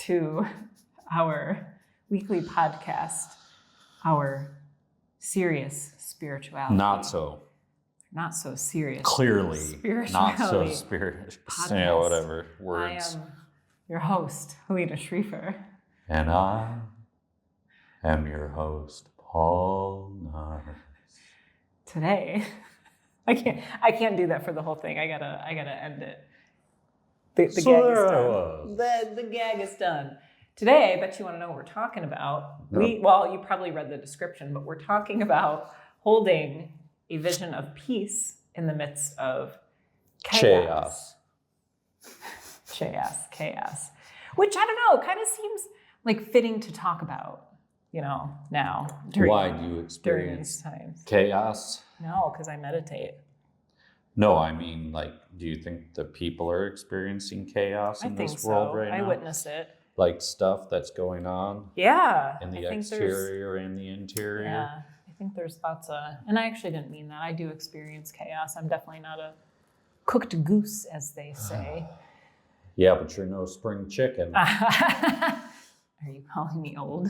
to our weekly podcast, our serious spirituality. Not so serious. Clearly, not so spirituality spiritual. podcast. Yeah, whatever words. I am your host, Halina Schriefer. And I am your host, Paul Narus. Today, I can't do that for the whole thing. I gotta end it. The gag is done. The gag is done. Today, I bet you want to know what we're talking about. Yep. Well, you probably read the description, but we're talking about holding a vision of peace in the midst of chaos. Chaos. Which, I don't know, kind of seems like fitting to talk about, now. Why do you during experience these times? chaos? No, because I meditate. No, I mean, do you think the people are experiencing chaos in this world right now? I witness it. Like stuff that's going on? Yeah. In the exterior and the interior? Yeah, I think there's lots of, and I actually didn't mean that. I do experience chaos. I'm definitely not a cooked goose, as they say. Yeah, but you're no spring chicken. Are you calling me old?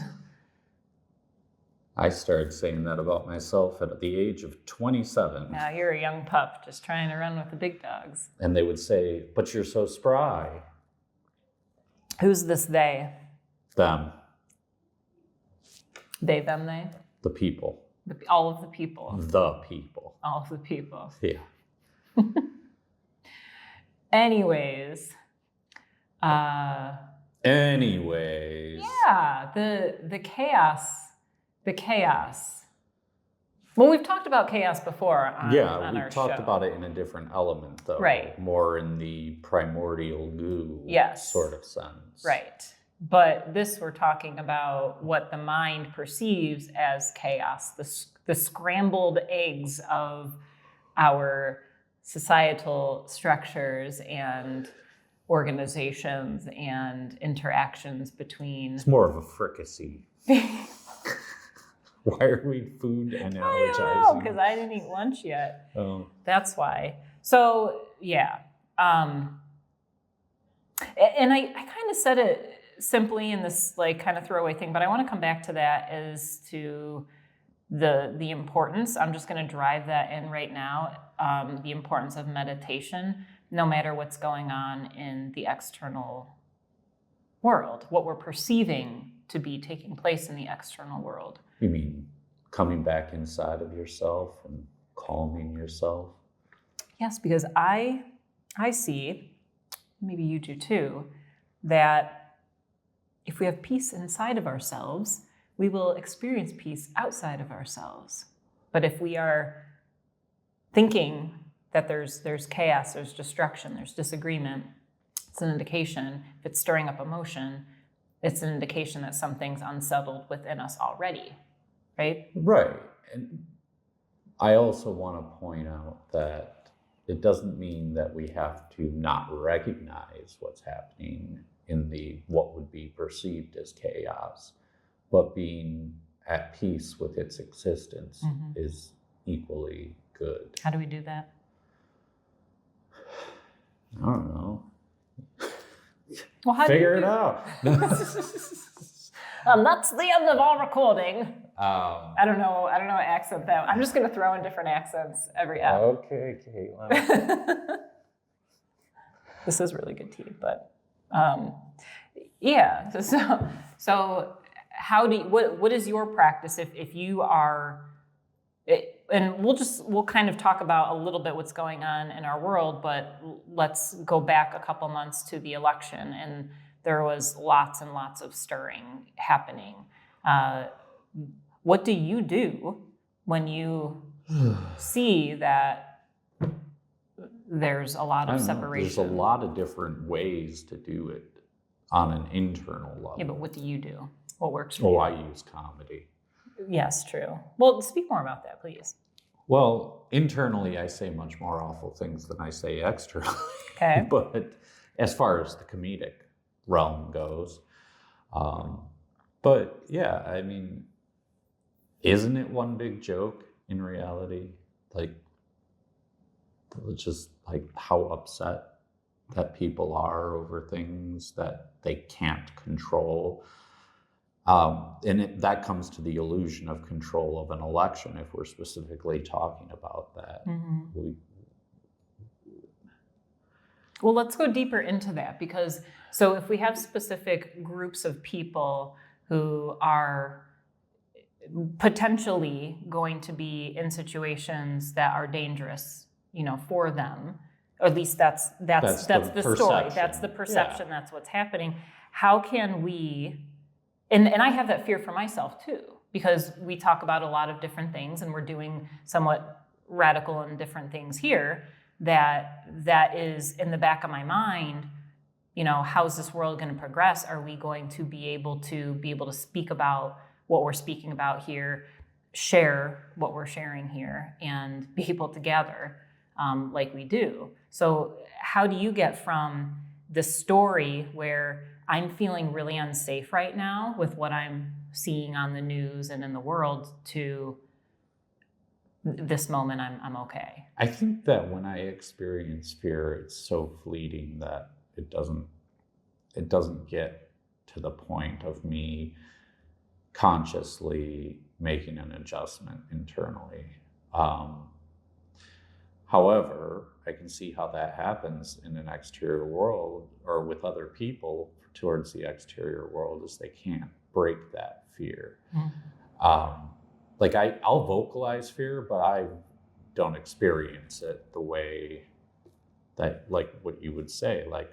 I started saying that about myself at the age of 27. Now you're a young pup just trying to run with the big dogs. And they would say, but you're so spry. Who's this they? Them. They, them, they? The people. All of the people. The people. All of the people. Yeah. Anyways. Yeah, the chaos. The chaos. Well, we've talked about chaos before on our show. Talked about it in a different element, though. Right. More in the primordial goo sort of sense. Right. But this, we're talking about what the mind perceives as chaos, the scrambled eggs of our societal structures and organizations and interactions between... It's more of a fricassee. Why are we food analogizing? I don't know, because I didn't eat lunch yet. Oh. That's why. So, yeah. And I kind of said it simply in this kind of throwaway thing, but I want to come back to that as to the importance. I'm just going to drive that in right now. The importance of meditation, no matter what's going on in the external world, what we're perceiving to be taking place in the external world. You mean coming back inside of yourself and calming yourself? Yes, because I see, maybe you do too, that if we have peace inside of ourselves, we will experience peace outside of ourselves. But if we are thinking that there's chaos, there's destruction, there's disagreement, it's an indication. If it's stirring up emotion, it's an indication that something's unsettled within us already, right? Right. And I also want to point out that it doesn't mean that we have to not recognize what's happening in what would be perceived as chaos, but being at peace with its existence is equally good. How do we do that? I don't know. Well, how Figure it out. That's the end of our recording. I don't know what accent that. I'm just going to throw in different accents every app. Okay, Caitlin. This is really good tea, but yeah. So how do you, what is your practice if you are? And we'll kind of talk about a little bit what's going on in our world, but let's go back a couple months to the election, and there was lots and lots of stirring happening. What do you do when you see that there's a lot of separation? There's a lot of different ways to do it on an internal level. Yeah, but what do you do? What works for you? I use comedy. Yes, true. Well, speak more about that, please. Well, internally, I say much more awful things than I say externally. Okay. But as far as the comedic realm goes, but yeah, I mean, isn't it one big joke in reality? Just how upset that people are over things that they can't control. And that comes to the illusion of control of an election, if we're specifically talking about that. Mm-hmm. Well, let's go deeper into that, because so if we have specific groups of people who are potentially going to be in situations that are dangerous, for them, or at least that's the story, that's the perception, that's what's happening. How can we, and I have that fear for myself too, because we talk about a lot of different things and we're doing somewhat radical and different things here, that is in the back of my mind. How's this world going to progress? Are we going to be able to speak about what we're speaking about here, share what we're sharing here, and be able to gather like we do? So how do you get from the story where I'm feeling really unsafe right now with what I'm seeing on the news and in the world to this moment I'm okay? I think that when I experience fear, it's so fleeting that it doesn't get to the point of me consciously making an adjustment internally. However, I can see how that happens in an exterior world or with other people towards the exterior world, is they can't break that fear. Mm-hmm. Like I'll vocalize fear, but I don't experience it the way that, like what you would say, like,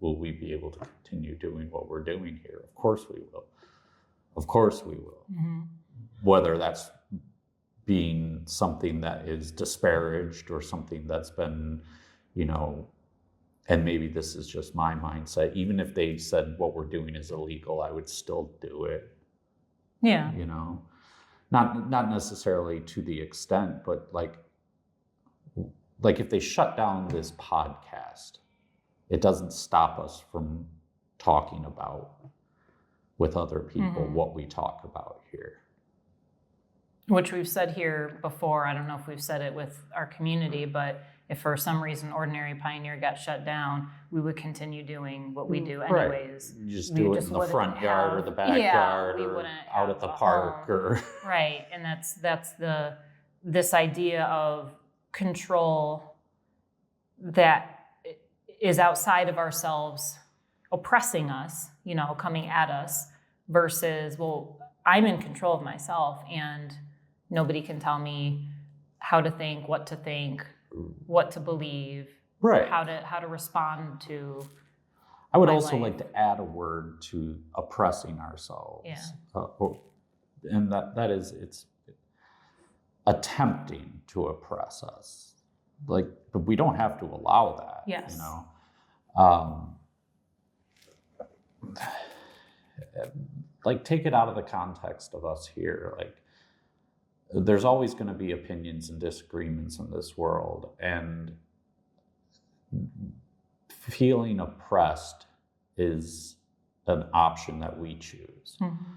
will we be able to continue doing what we're doing here? Of course we will. Of course we will. Mm-hmm. Whether that's being something that is disparaged or something that's been, and maybe this is just my mindset, even if they said what we're doing is illegal, I would still do it. Yeah. Not necessarily to the extent, but like if they shut down this podcast, it doesn't stop us from talking about with other people mm-hmm. what we talk about here. Which we've said here before. I don't know if we've said it with our community, but if for some reason Ordinary Pioneer got shut down, we would continue doing what we do anyways. Right. You just do it in the front yard or the backyard or out at the park or right. And that's this idea of control that is outside of ourselves, oppressing us, coming at us, versus, well, I'm in control of myself and nobody can tell me how to think, what to believe, right? How to respond to. I would also like to add a word to oppressing ourselves. Yeah. And that is, it's attempting to oppress us. But we don't have to allow that. Yes. Take it out of the context of us here. There's always going to be opinions and disagreements in this world, and feeling oppressed is an option that we choose. Mm-hmm.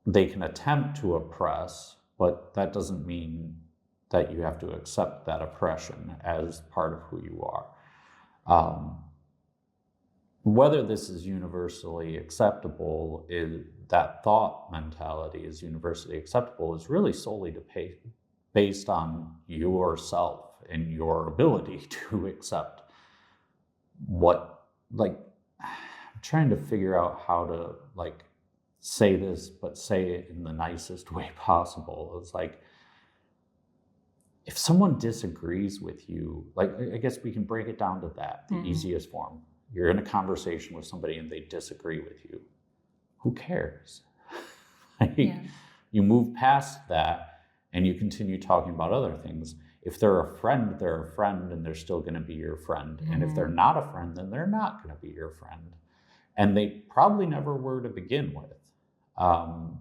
They can attempt to oppress, but that doesn't mean that you have to accept that oppression as part of who you are. Whether this is universally acceptable, that thought mentality is universally acceptable, is really solely based on yourself and your ability to accept I'm trying to figure out how to say this, but say it in the nicest way possible. It's if someone disagrees with you, I guess we can break it down to that, the mm-hmm. easiest form. You're in a conversation with somebody and they disagree with you. Who cares? You move past that and you continue talking about other things. If they're a friend, and they're still going to be your friend. Mm-hmm. And if they're not a friend, then they're not going to be your friend. And they probably never were to begin with. And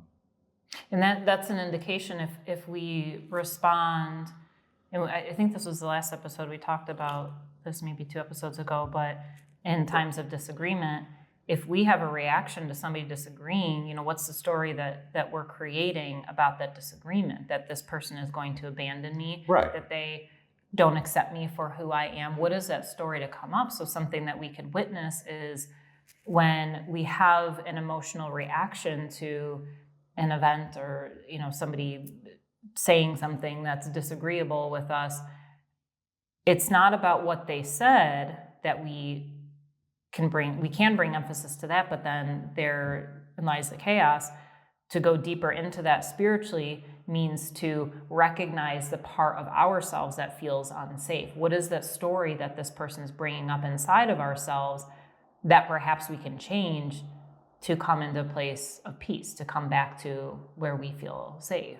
that's an indication if we respond, and I think this was the last episode we talked about this, maybe 2 episodes ago, but in times of disagreement, if we have a reaction to somebody disagreeing, what's the story that we're creating about that disagreement? That this person is going to abandon me, right? That they don't accept me for who I am, what is that story to come up? So something that we could witness is when we have an emotional reaction to an event or, somebody saying something that's disagreeable with us, it's not about what they said that we can bring emphasis to that, but then therein lies the chaos. To go deeper into that spiritually means to recognize the part of ourselves that feels unsafe. What is that story that this person is bringing up inside of ourselves that perhaps we can change to come into a place of peace, to come back to where we feel safe?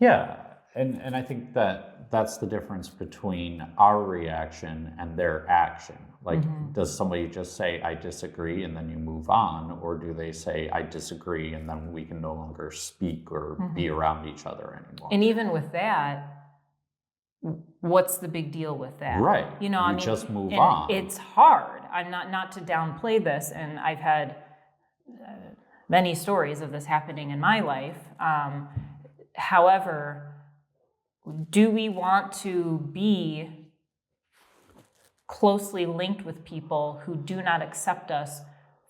Yeah, and I think that's the difference between our reaction and their action. Like, does somebody just say, I disagree, and then you move on? Or do they say, I disagree, and then we can no longer speak or be around each other anymore? And even with that, what's the big deal with that? Right. Just move and on. It's hard. I'm not to downplay this, and I've had many stories of this happening in my life. However, do we want to be closely linked with people who do not accept us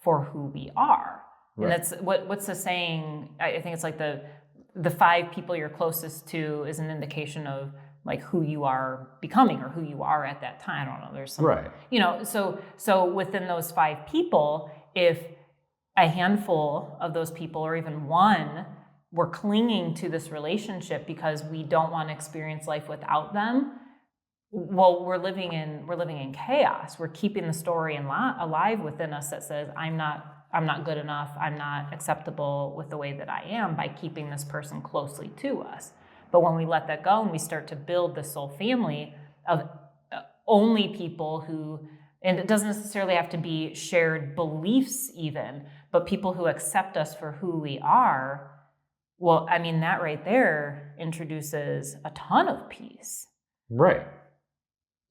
for who we are? Right. And that's what's the saying? I think it's like the 5 people you're closest to is an indication of like who you are becoming or who you are at that time. I don't know. There's some, right. So within those 5 people, if a handful of those people or even one, we're clinging to this relationship because we don't want to experience life without them, well, we're living in chaos. We're keeping the story alive within us that says, I'm not good enough, I'm not acceptable with the way that I am, by keeping this person closely to us. But when we let that go and we start to build this soul family of only people who, and it doesn't necessarily have to be shared beliefs even, but people who accept us for who we are, well, I mean, that right there introduces a ton of peace. Right.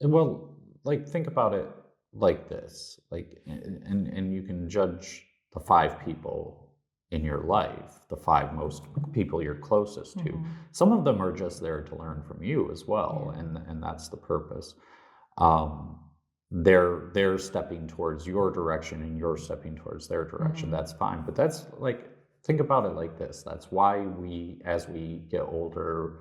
Well, like, think about it like this, like, and you can judge the 5 people in your life, the 5 most people you're closest to. Some of them are just there to learn from you as well, and that's the purpose. They're stepping towards your direction and you're stepping towards their direction. That's fine, but that's like, think about it like this. That's why as we get older,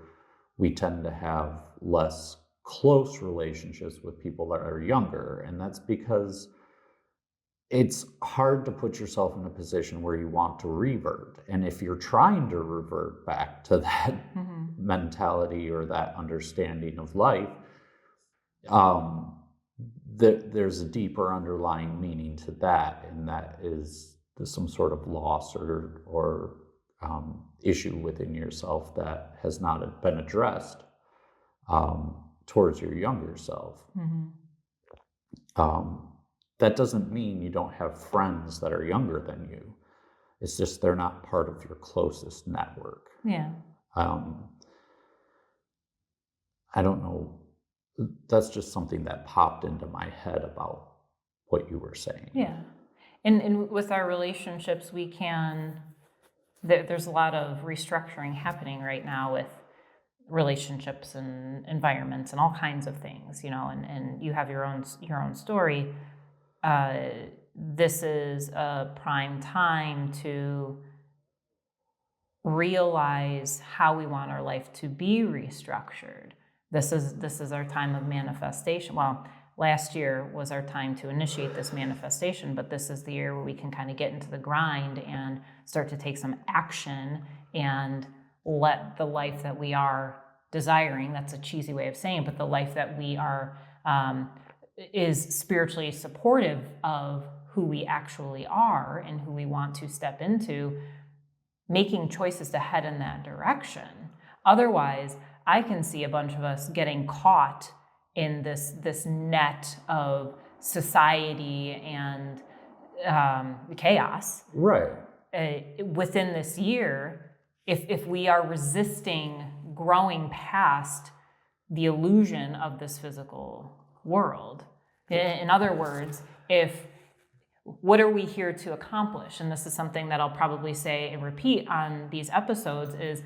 we tend to have less close relationships with people that are younger. And that's because it's hard to put yourself in a position where you want to revert. And if you're trying to revert back to that mentality or that understanding of life, there's a deeper underlying meaning to that, and that is some sort of loss or issue within yourself that has not been addressed towards your younger self. That doesn't mean you don't have friends that are younger than you. It's just they're not part of your closest network. Yeah. I don't know. That's just something that popped into my head about what you were saying. Yeah. And with our relationships, there's a lot of restructuring happening right now with relationships and environments and all kinds of things, and you have your own story. This is a prime time to realize how we want our life to be restructured. This is our time of manifestation. Well, last year was our time to initiate this manifestation, but this is the year where we can kind of get into the grind and start to take some action and let the life that we are desiring, that's a cheesy way of saying, but the life that we are is spiritually supportive of who we actually are and who we want to step into, making choices to head in that direction. Otherwise, I can see a bunch of us getting caught in this net of society and chaos. Right. Within this year, if we are resisting growing past the illusion of this physical world. In other words, what are we here to accomplish? And this is something that I'll probably say and repeat on these episodes is,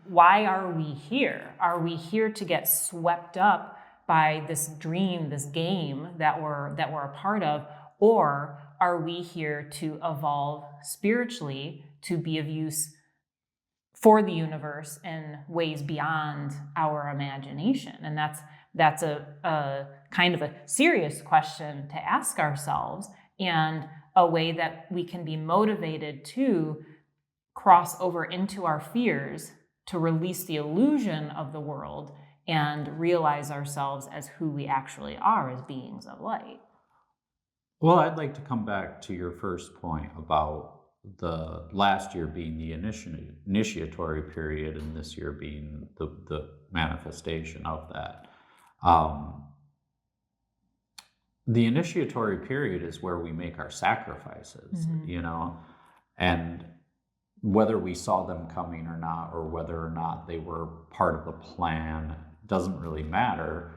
why are we here? Are we here to get swept up by this dream, this game that we're a part of? Or are we here to evolve spiritually, to be of use for the universe in ways beyond our imagination? And that's a kind of a serious question to ask ourselves, and a way that we can be motivated to cross over into our fears, to release the illusion of the world and realize ourselves as who we actually are as beings of light. Well, I'd like to come back to your first point about the last year being the initiatory period and this year being the manifestation of that. The initiatory period is where we make our sacrifices, and whether we saw them coming or not, or whether or not they were part of the plan, doesn't really matter.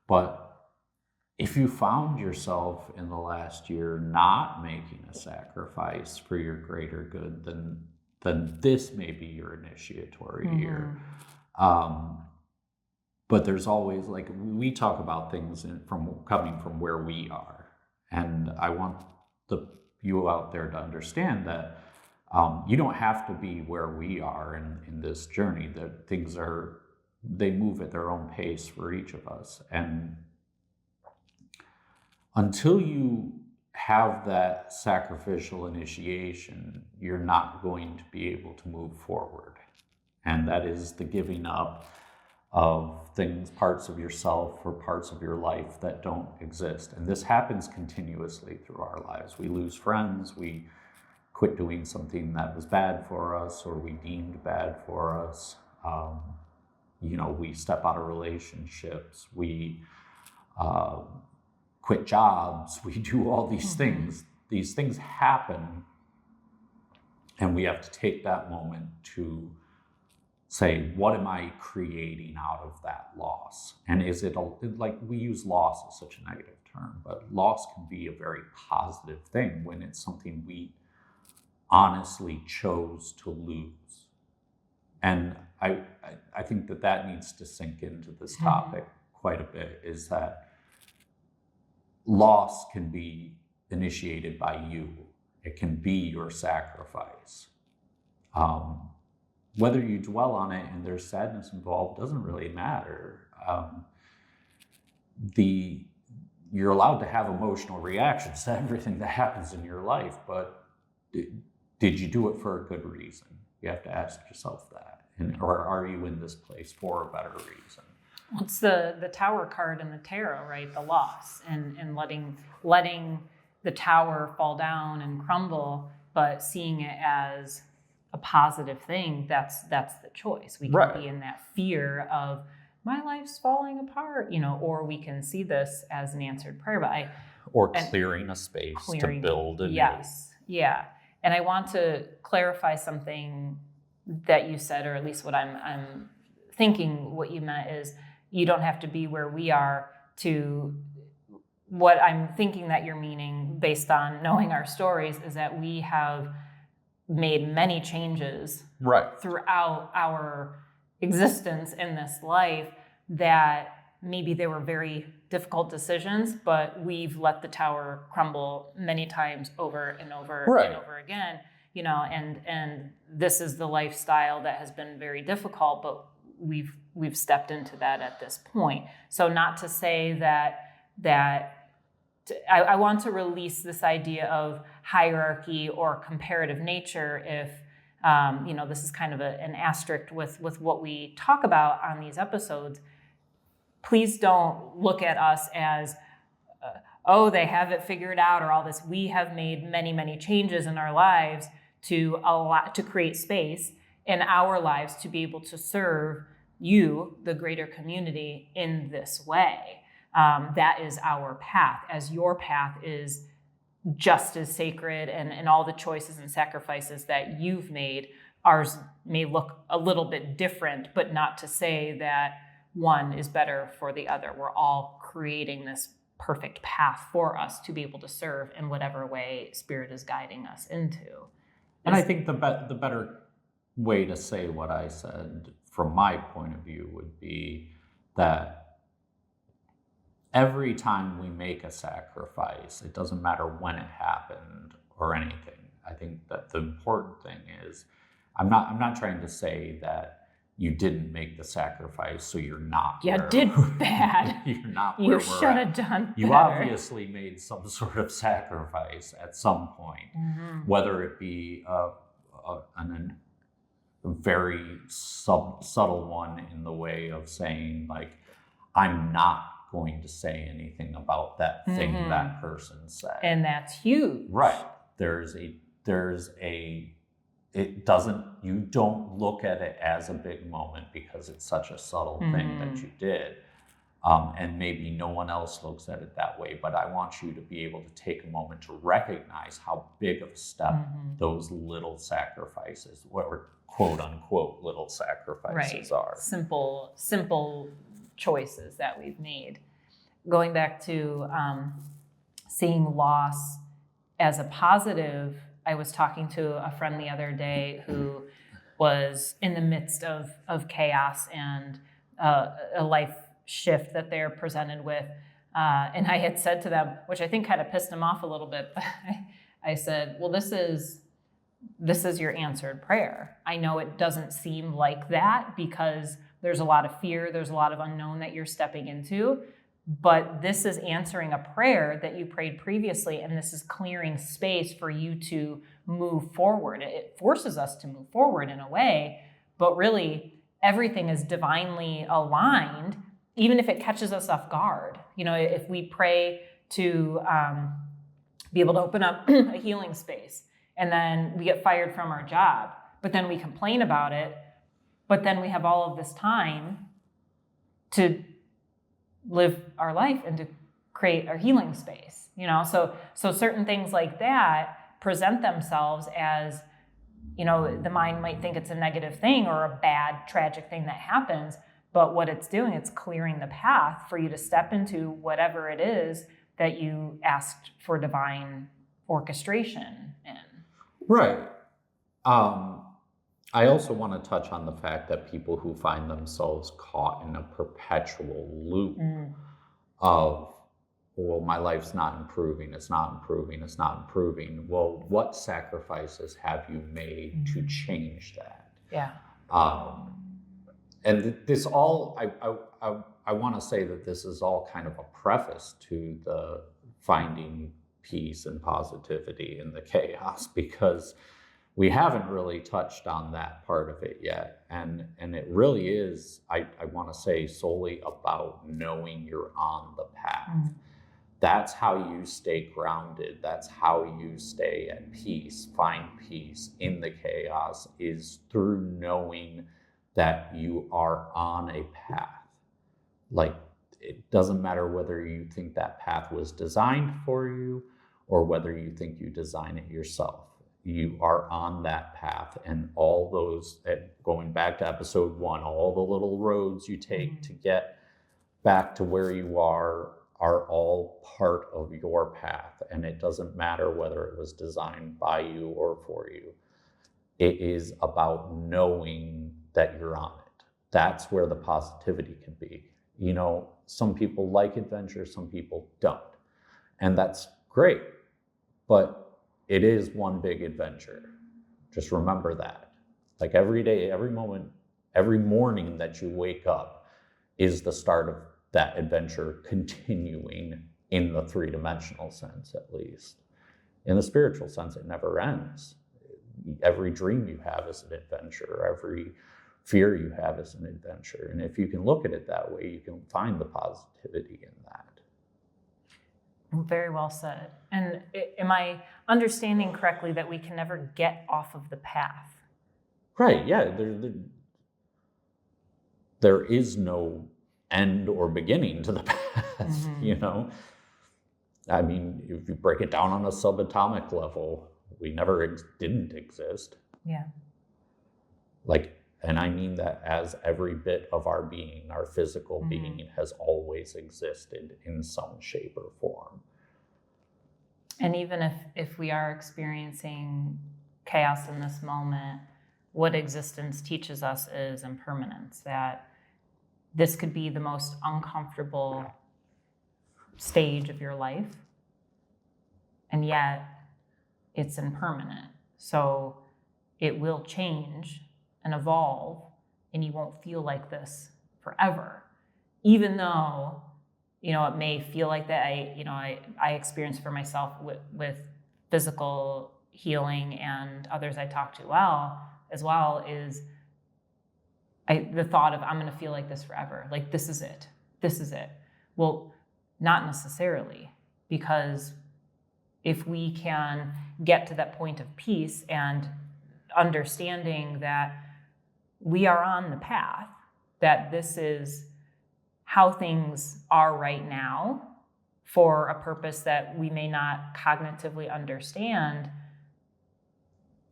But if you found yourself in the last year not making a sacrifice for your greater good, then this may be your initiatory year. But there's always, like, we talk about things coming from where we are. And I want you out there to understand that you don't have to be where we are in this journey. That they move at their own pace for each of us. And until you have that sacrificial initiation, you're not going to be able to move forward. And that is the giving up of things, parts of yourself or parts of your life that don't exist. And this happens continuously through our lives. We lose friends, we quit doing something that was bad for us or we deemed bad for us. We step out of relationships, we quit jobs, we do all these things. These things happen, and we have to take that moment to say, what am I creating out of that loss? And is it like, we use loss as such a negative term, but loss can be a very positive thing when it's something we honestly chose to lose. And I think that needs to sink into this topic quite a bit, is that loss can be initiated by you. It can be your sacrifice. Whether you dwell on it and there's sadness involved doesn't really matter. You're allowed to have emotional reactions to everything that happens in your life, but did you do it for a good reason? You have to ask yourself that. Or are you in this place for a better reason? It's the tower card in the tarot, right? The loss and letting the tower fall down and crumble, but seeing it as a positive thing. That's the choice. We can be in that fear of my life's falling apart, or we can see this as an answered prayer. Or clearing a space to build a yes, yeah. And I want to clarify something that you said, or at least what I'm thinking what you meant is, you don't have to be where we are to. What I'm thinking that you're meaning, based on knowing our stories, is that we have made many changes throughout our existence in this life, that maybe they were very difficult decisions, but we've let the tower crumble many times over and over and over again, and this is the lifestyle that has been very difficult, but we've stepped into that at this point. So not to say that I want to release this idea of hierarchy or comparative nature. If this is kind of an asterisk with what we talk about on these episodes. Please don't look at us as they have it figured out, or all this. We have made many, many changes in our lives to create space in our lives to be able to serve you, the greater community, in this way. That is our path, as your path is just as sacred, and all the choices and sacrifices that you've made, ours may look a little bit different, but not to say that one is better for the other. We're all creating this perfect path for us to be able to serve in whatever way Spirit is guiding us into. And I think the better way to say what I said from my point of view would be that every time we make a sacrifice, it doesn't matter when it happened or anything. I think that the important thing is, I'm not trying to say that you didn't make the sacrifice, so you're not. You did bad. You're not. You should have done You better. obviously made some sort of sacrifice at some point, whether it be a very subtle one in the way of saying, like, I'm not going to say anything about that thing that person said. And that's huge. Right. You don't look at it as a big moment because it's such a subtle thing that you did. And maybe no one else looks at it that way, but I want you to be able to take a moment to recognize how big of a step those little sacrifices, or quote unquote little sacrifices are. Simple choices that we've made. Going back to seeing loss as a positive, I was talking to a friend the other day who was in the midst of chaos and a life shift that they're presented with. And I had said to them, which I think kind of pissed them off a little bit, but I said, well, this is your answered prayer. I know it doesn't seem like that because there's a lot of fear, there's a lot of unknown that you're stepping into, but this is answering a prayer that you prayed previously, and this is clearing space for you to move forward. It forces us to move forward in a way, but really everything is divinely aligned, even if it catches us off guard. You know, if we pray to be able to open up a healing space, and then we get fired from our job, but then we complain about it, but then we have all of this time to live our life and to create our healing space, you know? So certain things like that present themselves as, you know, the mind might think it's a negative thing or a bad, tragic thing that happens, but what it's doing, it's clearing the path for you to step into whatever it is that you asked for divine orchestration in. Right. I also want to touch on the fact that people who find themselves caught in a perpetual loop of, well, my life's not improving, it's not improving, it's not improving. Well, what sacrifices have you made to change that? Yeah. And this all, I want to say that this is all kind of a preface to the finding peace and positivity in the chaos, because we haven't really touched on that part of it yet. And it really is, I want to say, solely about knowing you're on the path. That's how you stay grounded. That's how you stay at peace, find peace in the chaos, is through knowing that you are on a path. Like, it doesn't matter whether you think that path was designed for you or whether you think you design it yourself. You are on that path, and all those, going back to episode 1, all the little roads you take to get back to where you are all part of your path. And it doesn't matter whether it was designed by you or for you. It is about knowing that you're on it. That's where the positivity can be. You know, some people like adventure, some people don't. And that's great. But it is one big adventure. Just remember that. Like, every day, every moment, every morning that you wake up is the start of that adventure continuing, in the 3-dimensional sense, at least. In the spiritual sense, it never ends. Every dream you have is an adventure. Every fear you have is an adventure. And if you can look at it that way, you can find the positivity in that. Very well said. And am I understanding correctly that we can never get off of the path? Right, yeah. There is no end or beginning to the path, you know? I mean, if you break it down on a subatomic level, we never didn't exist. Yeah. Like, and I mean that as every bit of our being, our physical being, has always existed in some shape or form. And even if we are experiencing chaos in this moment, what existence teaches us is impermanence, that this could be the most uncomfortable stage of your life, and yet it's impermanent. So it will change and evolve, and you won't feel like this forever. Even though, it may feel like that. I experience for myself with physical healing, and others I talk to as well is the thought of, I'm going to feel like this forever. Like, this is it. This is it. Well, not necessarily, because if we can get to that point of peace and understanding that we are on the path, that this is how things are right now for a purpose that we may not cognitively understand,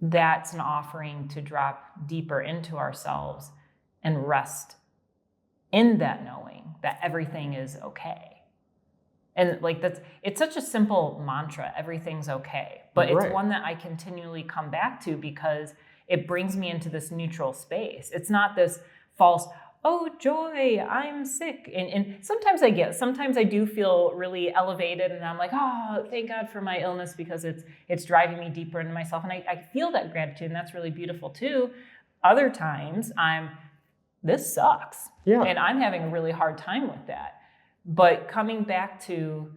that's an offering to drop deeper into ourselves and rest in that knowing that everything is okay. And it's such a simple mantra, everything's okay. But it's one that I continually come back to because it brings me into this neutral space. It's not this false, oh, joy, I'm sick. And sometimes I do feel really elevated, and I'm like, oh, thank God for my illness, because it's driving me deeper into myself. And I feel that gratitude, and that's really beautiful too. Other times this sucks. Yeah. And I'm having a really hard time with that. But coming back to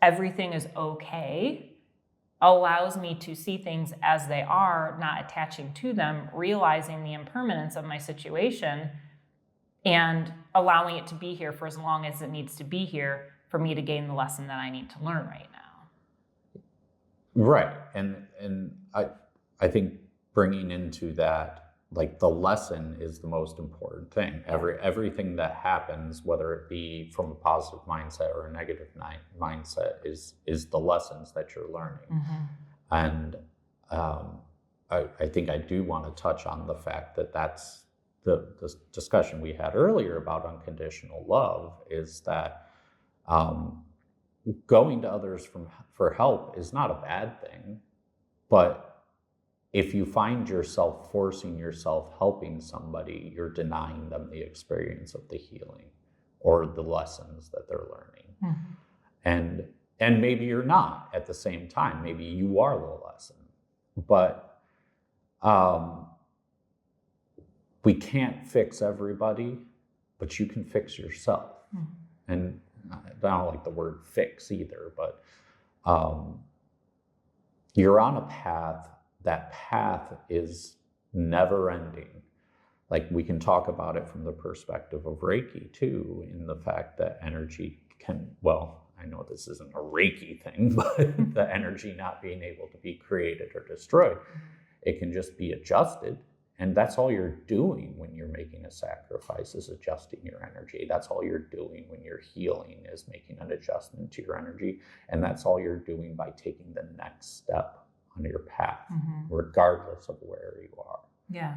everything is okay allows me to see things as they are, not attaching to them, realizing the impermanence of my situation, and allowing it to be here for as long as it needs to be here for me to gain the lesson that I need to learn right now. Right. And I think bringing into that, like, the lesson is the most important thing. Everything that happens, whether it be from a positive mindset or a negative mindset, is the lessons that you're learning. Mm-hmm. And I think I do want to touch on the fact that that's the discussion we had earlier about unconditional love, is that going to others for help is not a bad thing, but if you find yourself forcing yourself helping somebody, you're denying them the experience of the healing or the lessons that they're learning. Mm-hmm. And maybe you're not at the same time. Maybe you are the lesson. But we can't fix everybody, but you can fix yourself. Mm-hmm. And I don't like the word fix either, but you're on a path. That path is never ending. Like, we can talk about it from the perspective of Reiki too, in the fact that energy can, well, I know this isn't a Reiki thing, but the energy not being able to be created or destroyed, it can just be adjusted. And that's all you're doing when you're making a sacrifice, is adjusting your energy. That's all you're doing when you're healing, is making an adjustment to your energy. And that's all you're doing by taking the next step on your path, mm-hmm. regardless of where you are. Yeah.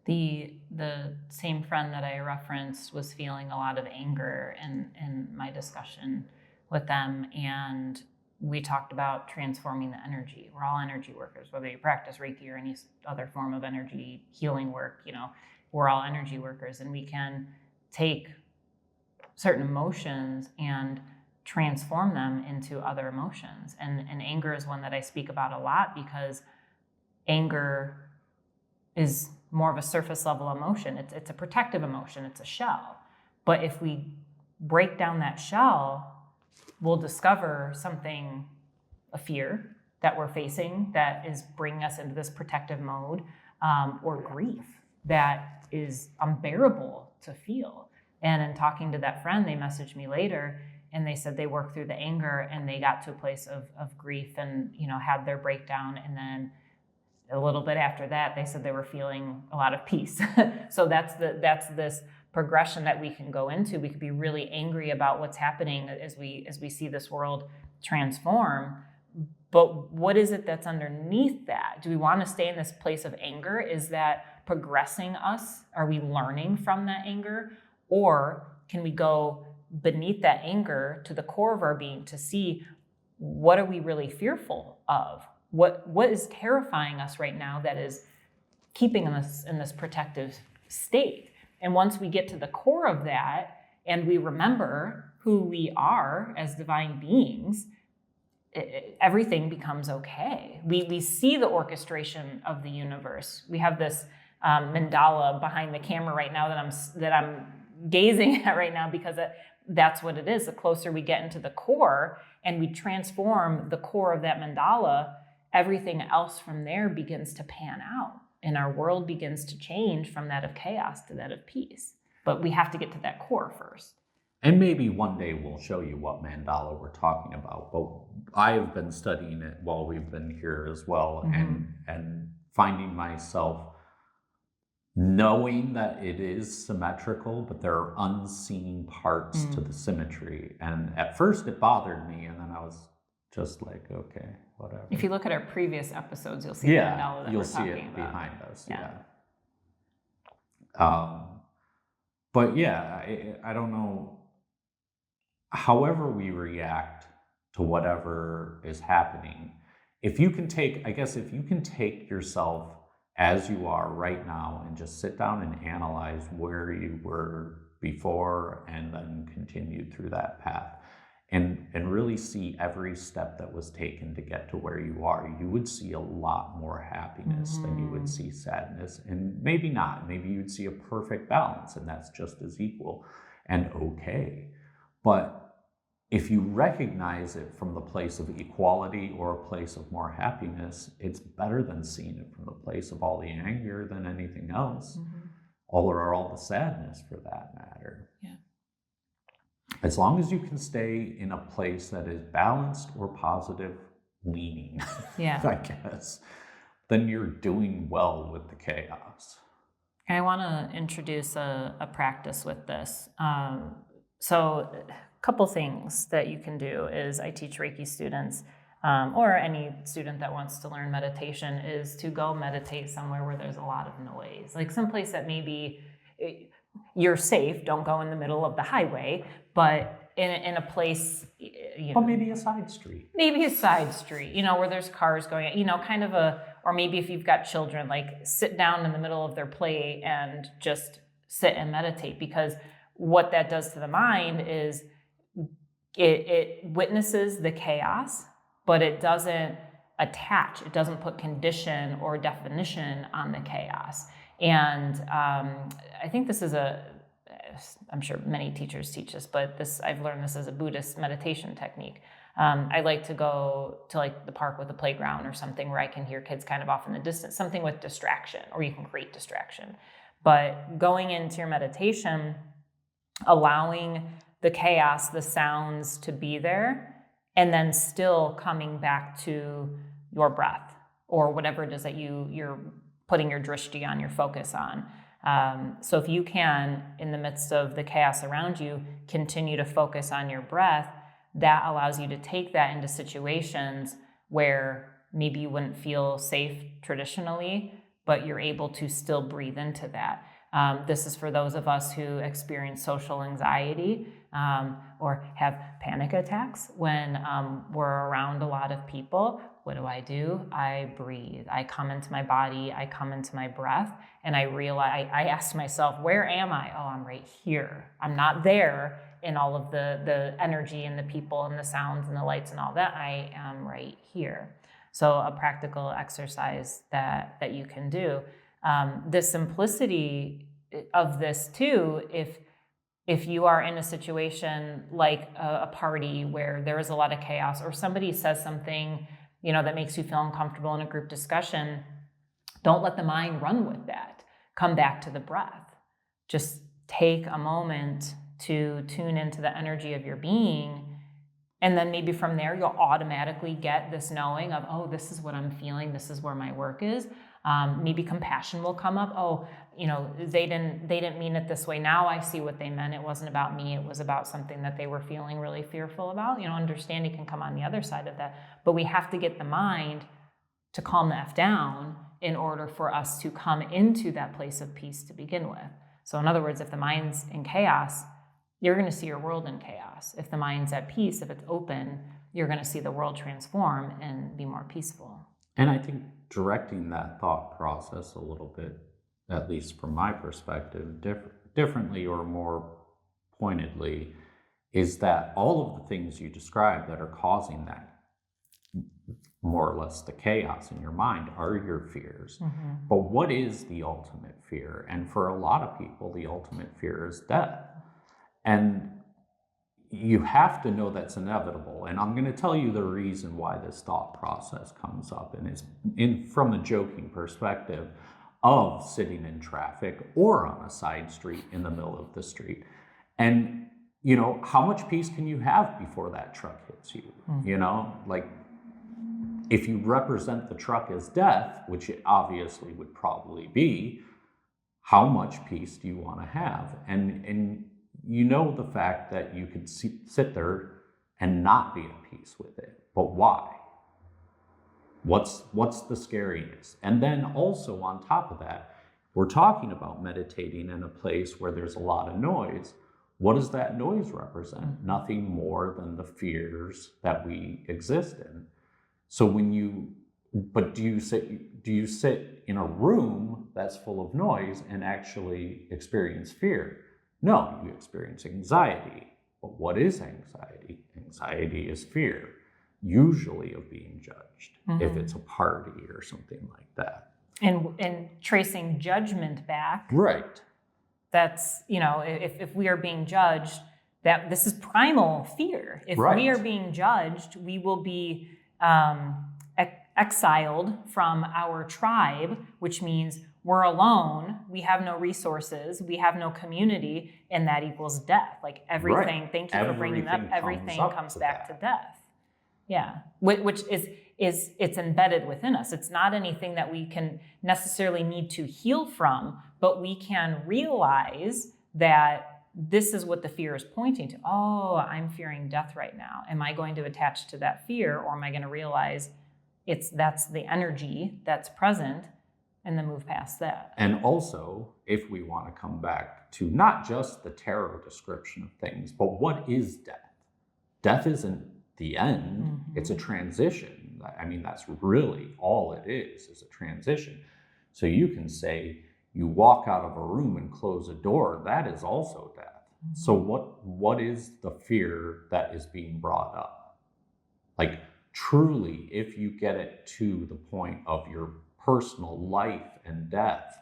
The same friend that I referenced was feeling a lot of anger in my discussion with them, and we talked about transforming the energy. We're all energy workers, whether you practice Reiki or any other form of energy healing work, we're all energy workers, and we can take certain emotions and transform them into other emotions. And anger is one that I speak about a lot, because anger is more of a surface level emotion. It's a protective emotion. It's a shell. But if we break down that shell, we'll discover something, a fear that we're facing that is bringing us into this protective mode, or grief that is unbearable to feel. And in talking to that friend, they messaged me later, and they said they worked through the anger and they got to a place of grief and, had their breakdown. And then a little bit after that, they said they were feeling a lot of peace. So that's this progression that we can go into. We could be really angry about what's happening as we see this world transform. But what is it that's underneath that? Do we want to stay in this place of anger? Is that progressing us? Are we learning from that anger? Or can we go beneath that anger to the core of our being to see, what are we really fearful of? What is terrifying us right now that is keeping us in this protective state? And once we get to the core of that and we remember who we are as divine beings, everything becomes okay. We see the orchestration of the universe. We have this mandala behind the camera right now that I'm gazing at right now, because that's what it is. The closer we get into the core and we transform the core of that mandala, everything else from there begins to pan out, and our world begins to change from that of chaos to that of peace. But we have to get to that core first. And maybe one day we'll show you what mandala we're talking about. But I've been studying it while we've been here as well, and finding myself knowing that it is symmetrical, but there are unseen parts to the symmetry. And at first it bothered me, and then I was just like, okay, whatever. If you look at our previous episodes, you'll see the mandala that you'll we're see talking it about. behind us. Yeah. But yeah, I don't know. However we react to whatever is happening, if you can take yourself as you are right now and just sit down and analyze where you were before and then continue through that path, and really see every step that was taken to get to where you are, you would see a lot more happiness than you would see sadness. And maybe not. Maybe you'd see a perfect balance, and that's just as equal and okay. But if you recognize it from the place of equality or a place of more happiness, it's better than seeing it from the place of all the anger than anything else, or all the sadness for that matter. Yeah. As long as you can stay in a place that is balanced or positive leaning, I guess, then you're doing well with the chaos. I want to introduce a practice with this. So a couple things that you can do is, I teach Reiki students, or any student that wants to learn meditation, is to go meditate somewhere where there's a lot of noise, like someplace that maybe you're safe. Don't go in the middle of the highway, but in a place, Or maybe a side street. Maybe a side street, where there's cars going, kind of or maybe if you've got children, like sit down in the middle of their play and just sit and meditate, because what that does to the mind is it witnesses the chaos, but it doesn't attach. It doesn't put condition or definition on the chaos. And I think this is I'm sure many teachers teach this, but I've learned this as a Buddhist meditation technique. I like to go to like the park with a playground or something where I can hear kids kind of off in the distance, something with distraction, or you can create distraction. But going into your meditation, allowing the chaos, the sounds to be there, and then still coming back to your breath or whatever it is that you're putting your drishti on, your focus on. So if you can, in the midst of the chaos around you, continue to focus on your breath, that allows you to take that into situations where maybe you wouldn't feel safe traditionally, but you're able to still breathe into that. This is for those of us who experience social anxiety or have panic attacks when we're around a lot of people. What do? I breathe. I come into my body. I come into my breath. And I realize, I ask myself, where am I? Oh, I'm right here. I'm not there in all of the energy and the people and the sounds and the lights and all that. I am right here. So a practical exercise that you can do. The simplicity of this too, if you are in a situation like a party where there is a lot of chaos, or somebody says something, that makes you feel uncomfortable in a group discussion, don't let the mind run with that. Come back to the breath. Just take a moment to tune into the energy of your being. And then maybe from there, you'll automatically get this knowing of, oh, this is what I'm feeling. This is where my work is. Maybe compassion will come up. Oh, they didn't mean it this way. Now I see what they meant. It wasn't about me. It was about something that they were feeling really fearful about. Understanding can come on the other side of that. But we have to get the mind to calm the F down in order for us to come into that place of peace to begin with. So in other words, if the mind's in chaos, you're going to see your world in chaos. If the mind's at peace, if it's open, you're going to see the world transform and be more peaceful. And I think directing that thought process a little bit, at least from my perspective, differently or more pointedly, is that all of the things you described that are causing that, more or less the chaos in your mind, are your fears. But what is the ultimate fear? And for a lot of people, the ultimate fear is death. And you have to know that's inevitable. And I'm going to tell you the reason why this thought process comes up, and it's from a joking perspective of sitting in traffic or on a side street in the middle of the street. And, you know, how much peace can you have before that truck hits you? You know, like, if you represent the truck as death, which it obviously would probably be, how much peace do you want to have? And you know the fact that you could sit there and not be at peace with it, but why? What's the scariness? And then also on top of that, we're talking about meditating in a place where there's a lot of noise. What does that noise represent? Nothing more than the fears that we exist in. So but do you sit in a room that's full of noise and actually experience fear? No, you experience anxiety. But what is anxiety? Anxiety is fear, usually of being judged, if it's a party or something like that. And tracing judgment back. Right. That's, you know, if we are being judged, that this is primal fear. If we are being judged, we will be exiled from our tribe, which means we're alone, we have no resources, we have no community, and that equals death. Like everything, thank you for bringing that up, everything comes back to death. Yeah, which is it's embedded within us. It's not anything that we can necessarily need to heal from, but we can realize that this is what the fear is pointing to. Oh, I'm fearing death right now. Am I going to attach to that fear, or am I going to realize that's the energy that's present, and then move past that? And also, if we want to come back to not just the tarot description of things, but what is death? Death isn't the end, it's a transition. I mean, that's really all it is a transition. So you can say, you walk out of a room and close a door, that is also death. So what is the fear that is being brought up? Like, truly, if you get it to the point of your personal life and death,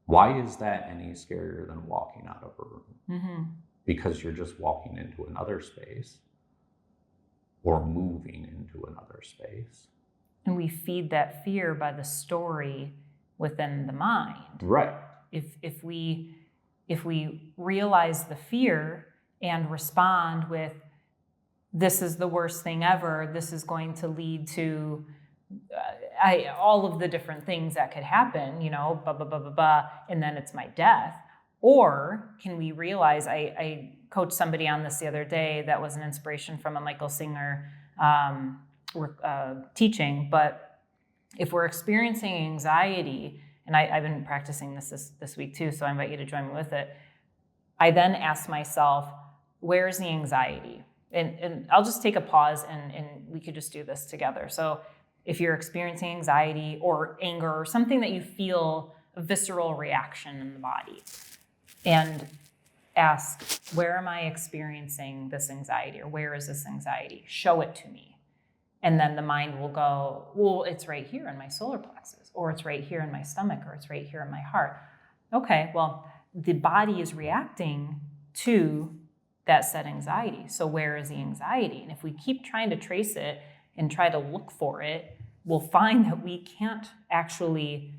why is that any scarier than walking out of a room? Because you're just walking into another space or moving into another space. And we feed that fear by the story within the mind. Right. If we realize the fear and respond with, this is the worst thing ever, this is going to lead to all of the different things that could happen, you know, and then it's my death. Or can we realize, I coached somebody on this the other day that was an inspiration from a Michael Singer teaching, but if we're experiencing anxiety, and I've been practicing this week too, so I invite you to join me with it, I then ask myself, where's the anxiety? And I'll just take a pause and we could just do this together. So if you're experiencing anxiety or anger or something that you feel a visceral reaction in the body, and ask, where am I experiencing this anxiety, or where is this anxiety? Show it to me. And then the mind will go, well, it's right here in my solar plexus, or it's right here in my stomach, or it's right here in my heart. Okay, well, the body is reacting to that said anxiety. So where is the anxiety? And if we keep trying to trace it and try to look for it, we'll find that we can't actually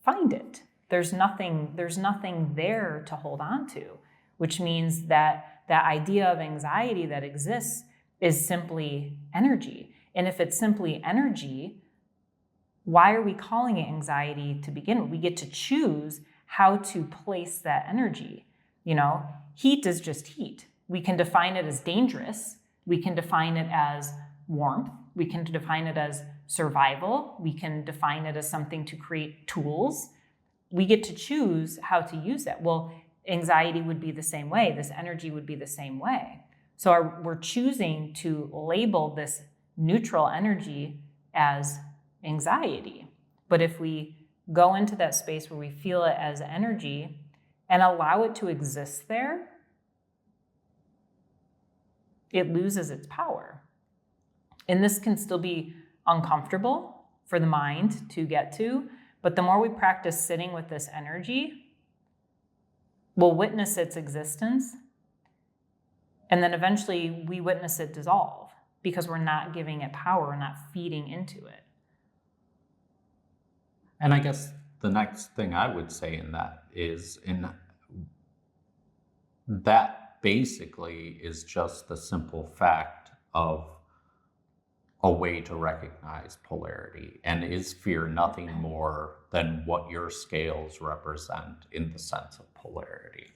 find it. There's nothing there to hold on to, which means that that idea of anxiety that exists is simply energy. And if it's simply energy, why are we calling it anxiety to begin with? We get to choose how to place that energy. You know, heat is just heat. We can define it as dangerous. We can define it as warmth. We can define it as survival. We can define it as something to create tools. We get to choose how to use that. Well, anxiety would be the same way. This energy would be the same way. So we're choosing to label this neutral energy as anxiety. But if we go into that space where we feel it as energy and allow it to exist there, it loses its power. And this can still be uncomfortable for the mind to get to, but the more we practice sitting with this energy, we'll witness its existence, and then eventually we witness it dissolve because we're not giving it power, we're not feeding into it. And I guess the next thing I would say in that is that basically is just the simple fact of a way to recognize polarity. And is fear nothing more than what your scales represent in the sense of polarity?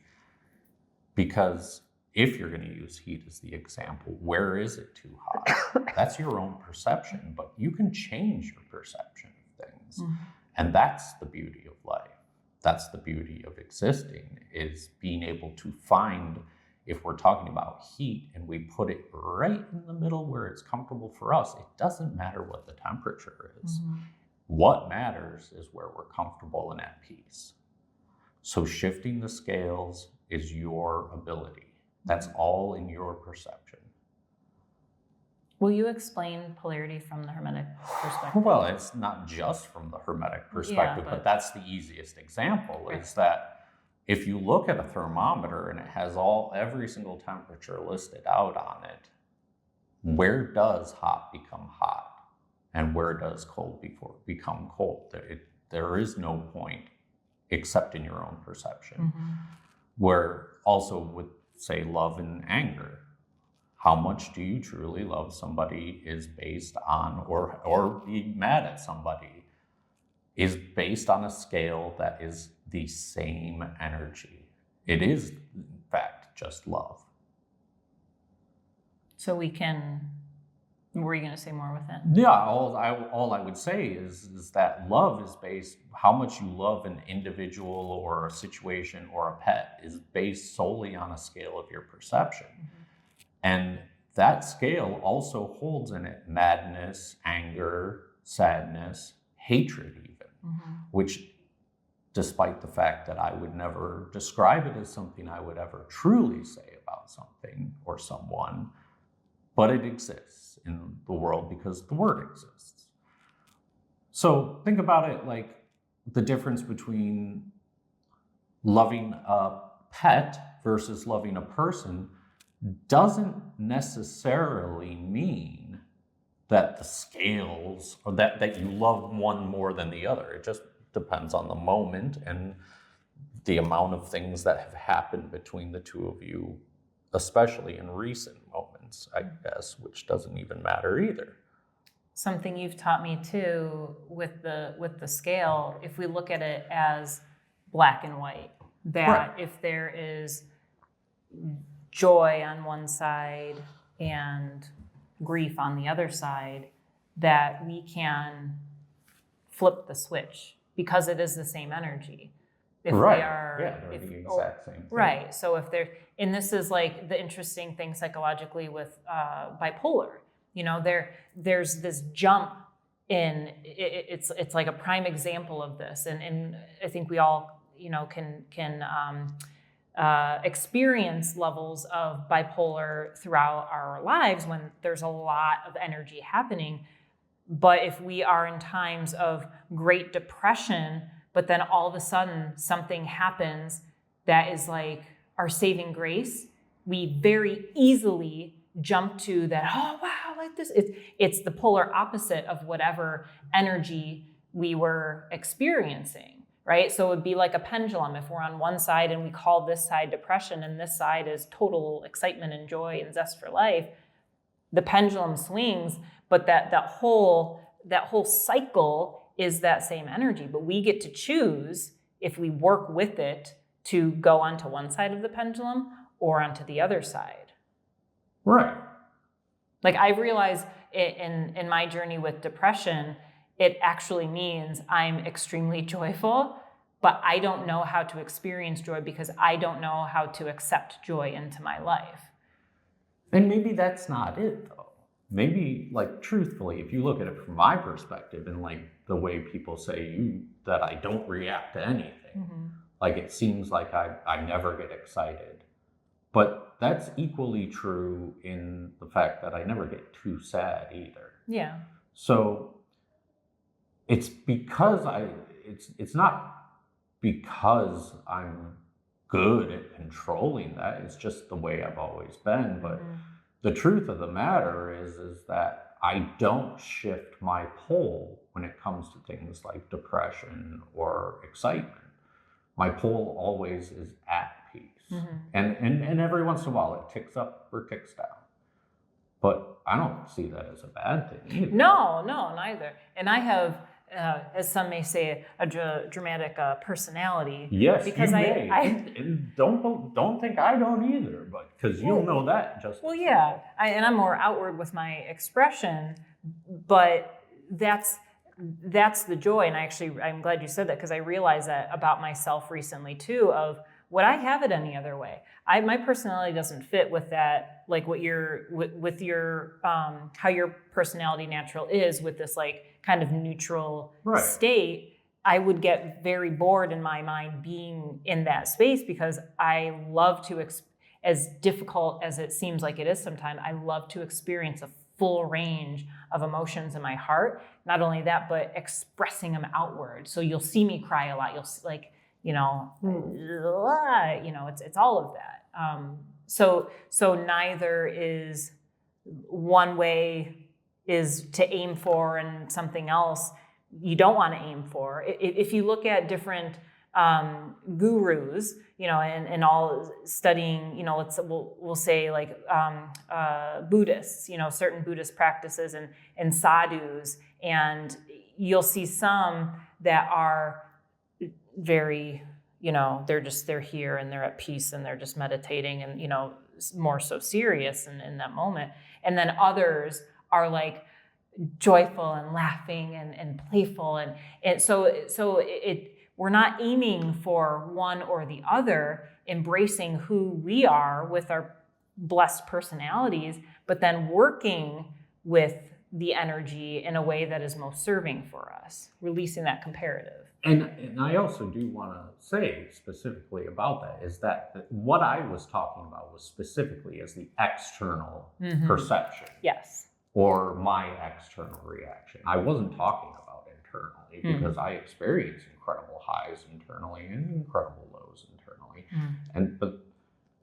Because if you're going to use heat as the example, where is it too hot? That's your own perception, but you can change your perception of things. Mm-hmm. And that's the beauty of life. That's the beauty of existing, is being able to find, if we're talking about heat and we put it right in the middle where it's comfortable for us, it doesn't matter what the temperature is. Mm-hmm. What matters is where we're comfortable and at peace. So shifting the scales is your ability. That's all in your perception. Will you explain polarity from the Hermetic perspective? Well, it's not just from the Hermetic perspective, but that's the easiest example, right. Is that if you look at a thermometer and it has every single temperature listed out on it, where does hot become hot? And where does cold become cold? There is no point except in your own perception. Mm-hmm. Where also with, say, love and anger, how much do you truly love somebody is based on, or be mad at somebody, is based on a scale that is the same energy. It is, in fact, just love. So we can, were you going to say more with that? Yeah, all I would say is that love is based, how much you love an individual or a situation or a pet is based solely on a scale of your perception. Mm-hmm. And that scale also holds in it madness, anger, sadness, hatred even, mm-hmm. which, despite the fact that I would never describe it as something I would ever truly say about something or someone, but it exists in the world because the word exists. So think about it like the difference between loving a pet versus loving a person doesn't necessarily mean that the scales, or that you love one more than the other. It just depends on the moment and the amount of things that have happened between the two of you, especially in recent moments, I guess, which doesn't even matter either. Something you've taught me too with the scale, if we look at it as black and white, that right. If there is joy on one side and grief on the other side, that we can flip the switch because it is the same energy. If right. they are, they're the exact same thing. Right. So if they're, and this is like the interesting thing psychologically with bipolar. You know, there's this jump in. It's like a prime example of this, and I think we all can experience levels of bipolar throughout our lives when there's a lot of energy happening. But if we are in times of great depression, but then all of a sudden something happens that is like our saving grace, we very easily jump to that, oh, wow, like this. It's the polar opposite of whatever energy we were experiencing, right? So it would be like a pendulum. If we're on one side and we call this side depression and this side is total excitement and joy and zest for life, the pendulum swings, but that whole cycle is that same energy. But we get to choose if we work with it to go onto one side of the pendulum or onto the other side. Right. Like I've realized in my journey with depression, it actually means I'm extremely joyful, but I don't know how to experience joy because I don't know how to accept joy into my life. And maybe that's not it, though. Maybe, like, truthfully, if you look at it from my perspective and, like, the way people say that I don't react to anything, mm-hmm. like, it seems like I never get excited. But that's equally true in the fact that I never get too sad either. Yeah. So it's because it's not because I'm good at controlling that. It's just the way I've always been. But the truth of the matter is that I don't shift my pole when it comes to things like depression or excitement. My pole always is at peace. And every once in a while it ticks up or ticks down. But I don't see that as a bad thing either. No, neither. And I have, as some may say, a dramatic personality. Yes, because you may. And don't think I don't either, but because you'll know that just. Well, yeah, and I'm more outward with my expression, but that's the joy. And I'm glad you said that, because I realized that about myself recently too. Of would I have it any other way? My personality doesn't fit with that, like what with your how your personality natural is, with this like kind of neutral state. I would get very bored in my mind being in that space, because I love to, as difficult as it seems like it is sometimes, I love to experience a full range of emotions in my heart. Not only that, but expressing them outward. So you'll see me cry a lot. You'll see, like, it's all of that. So neither is one way is to aim for and something else you don't want to aim for. If you look at different gurus, and all studying, we'll say like Buddhists, certain Buddhist practices and sadhus, and you'll see some that are very, they're here and they're at peace and they're just meditating and, more so serious in that moment. And then others are like joyful and laughing and playful. And so we're not aiming for one or the other, embracing who we are with our blessed personalities, but then working with the energy in a way that is most serving for us, releasing that comparative. And I also do want to say specifically about that is that what I was talking about was specifically as the external perception. Yes. Or my external reaction. I wasn't talking about internally, because I experience incredible highs internally and incredible lows internally. But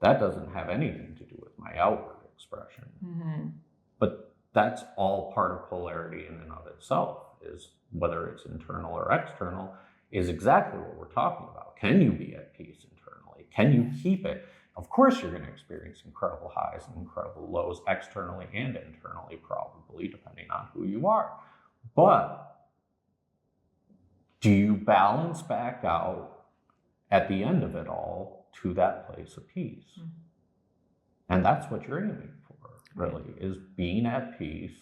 that doesn't have anything to do with my outward expression. But that's all part of polarity in and of itself, is whether it's internal or external, is exactly what we're talking about. Can you be at peace internally? Can you keep it? Of course, you're going to experience incredible highs and incredible lows externally and internally, probably, depending on who you are. But do you balance back out at the end of it all to that place of peace? And that's what you're aiming for, really, is being at peace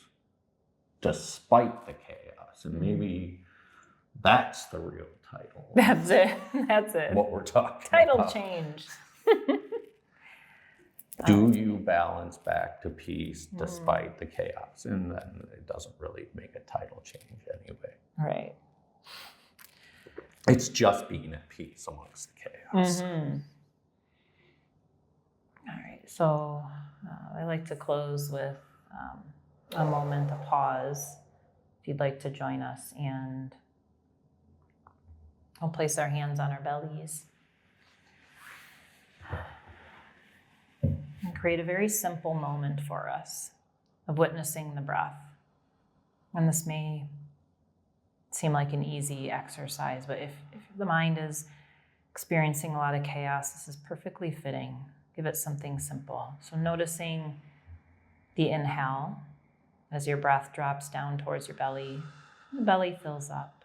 despite the chaos. And maybe that's the real title. That's it. What we're talking title about. Change. Do you balance back to peace despite the chaos? And then it doesn't really make a title change anyway. Right. It's just being at peace amongst the chaos. All right. So I like to close with a moment of pause. If you'd like to join us, and we'll place our hands on our bellies. And create a very simple moment for us of witnessing the breath. And this may seem like an easy exercise, but if the mind is experiencing a lot of chaos, this is perfectly fitting. Give it something simple. So noticing the inhale as your breath drops down towards your belly, the belly fills up.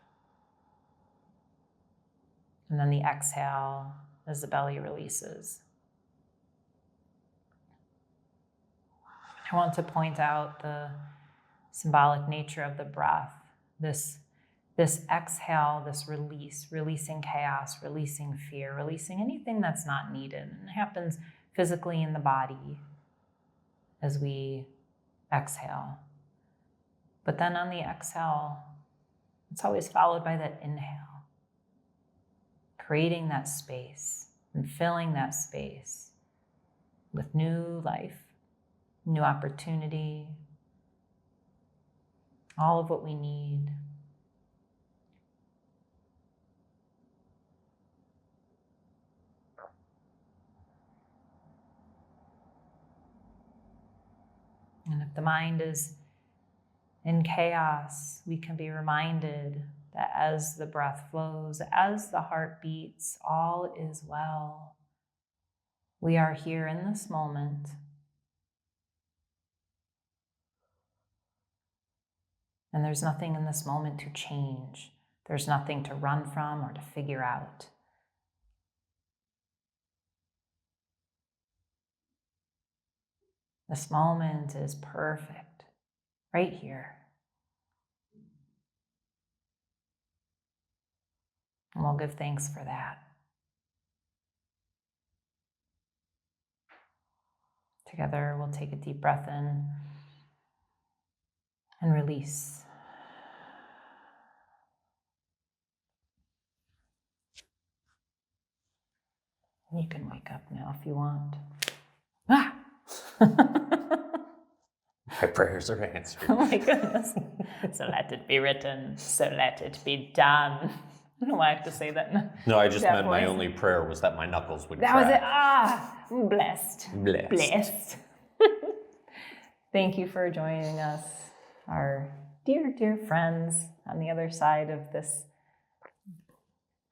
And then the exhale as the belly releases. I want to point out the symbolic nature of the breath, this exhale, this release, releasing chaos, releasing fear, releasing anything that's not needed. And it happens physically in the body as we exhale. But then on the exhale, it's always followed by that inhale, creating that space and filling that space with new life, new opportunity, all of what we need. And if the mind is in chaos, we can be reminded that as the breath flows, as the heart beats, all is well. We are here in this moment. And there's nothing in this moment to change. There's nothing to run from or to figure out. This moment is perfect, right here. And we'll give thanks for that. Together, we'll take a deep breath in and release. You can wake up now if you want. Ah! My prayers are answered. Oh my goodness. So let it be written, so let it be done. I don't know why I have to say that. No, I just That meant my voice. only prayer was that my knuckles would That crack. was it. Ah, blessed. Blessed. Blessed. Thank you for joining us, our dear, dear friends on the other side of this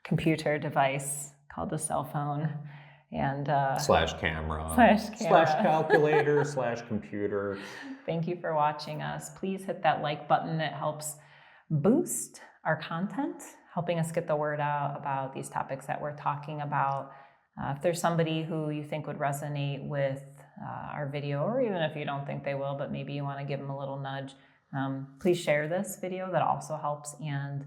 computer device called a cell phone. And Slash camera. Slash calculator. Slash computer. Thank you for watching us. Please hit that like button. It helps boost our content, helping us get the word out about these topics that we're talking about. If there's somebody who you think would resonate with our video, or even if you don't think they will, but maybe you want to give them a little nudge, please share this video. That also helps. And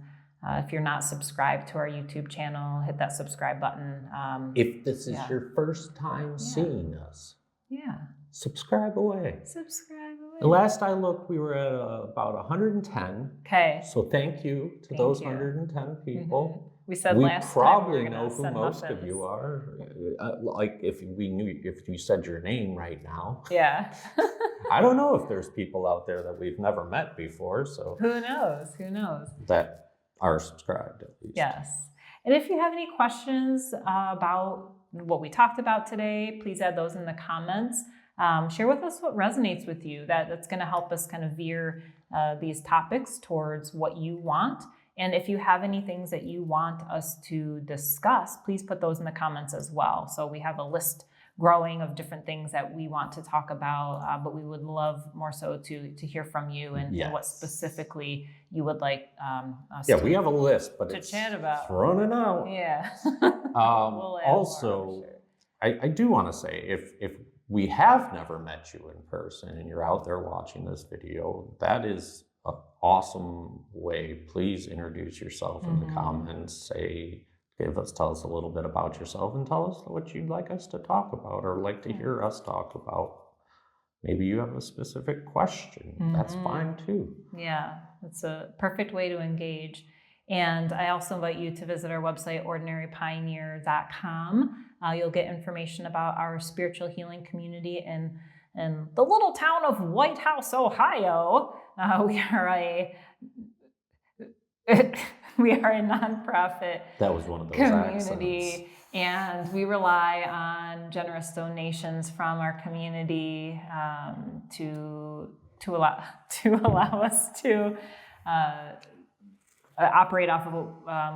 if you're not subscribed to our YouTube channel, hit that subscribe button. If this is your first time seeing us, subscribe away. Subscribe away. The last I looked, we were at about 110. Okay. So thank you to those 110 people. Mm-hmm. We said we last probably time know who most of you are. Like if you said your name right now. Yeah. I don't know if there's people out there that we've never met before. So who knows? Who knows? That are subscribed at least. Yes. And if you have any questions about what we talked about today, please add those in the comments. Share with us what resonates with you. That's going to help us kind of veer these topics towards what you want. And if you have any things that you want us to discuss, please put those in the comments as well. So we have a list growing of different things that we want to talk about, but we would love more so to hear from you and what specifically you would like us we have a list, but to it's chat about. Running out. Yeah. We'll also, I do want to say, if we have never met you in person and you're out there watching this video, that is an awesome way. Please introduce yourself in the comments. Tell us a little bit about yourself and tell us what you'd like us to talk about or like to hear us talk about. Maybe you have a specific question. That's fine too. Yeah, it's a perfect way to engage. And I also invite you to visit our website, ordinarypioneer.com. You'll get information about our spiritual healing community in the little town of White House, Ohio. We are a nonprofit that was one of those community, accents. and we rely on generous donations from our community to allow us to operate off of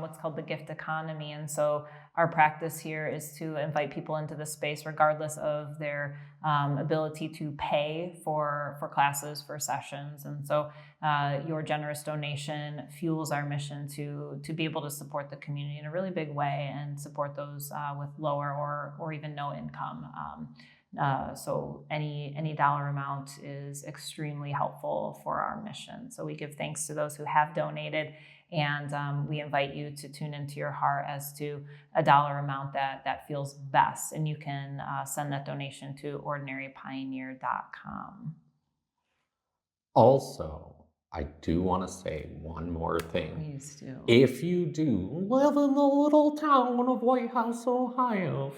what's called the gift economy. And so our practice here is to invite people into the space regardless of their ability to pay for classes, for sessions. And so your generous donation fuels our mission to be able to support the community in a really big way and support those with lower or even no income. So any dollar amount is extremely helpful for our mission. So we give thanks to those who have donated, and we invite you to tune into your heart as to a dollar amount that feels best. And you can send that donation to ordinarypioneer.com. Also, I do want to say one more thing. Please do. If you do live in the little town of White House, Ohio,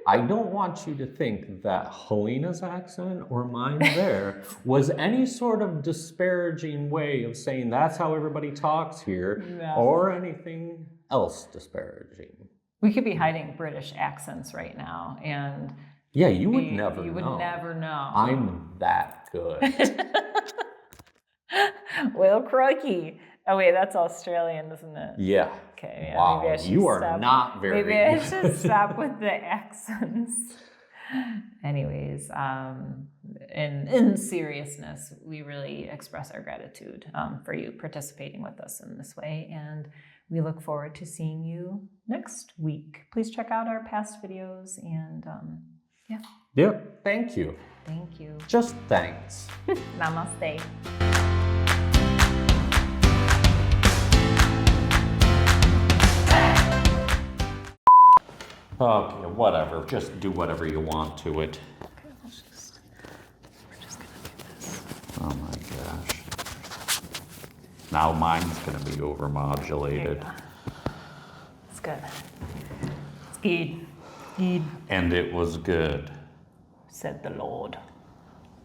I don't want you to think that Halina's accent or mine there was any sort of disparaging way of saying that's how everybody talks here, or anything else disparaging. We could be hiding British accents right now, and yeah, you would never You would know. never know. I'm that good. Well, crikey. Oh wait, that's Australian, isn't it? Yeah. Okay. Yeah, Wow, maybe I should you are stop. not very Maybe I good. should stop with the accents. Anyways, in seriousness, we really express our gratitude for you participating with us in this way, and we look forward to seeing you next week. Please check out our past videos, and yeah. Yep. Thank you. Thank you. Just thanks. Namaste. Okay, whatever. Just do whatever you want to it. Okay, we're just gonna do this. Oh my gosh. Now mine's gonna be overmodulated. It's good. It's good. Good, And it was good. said the Lord.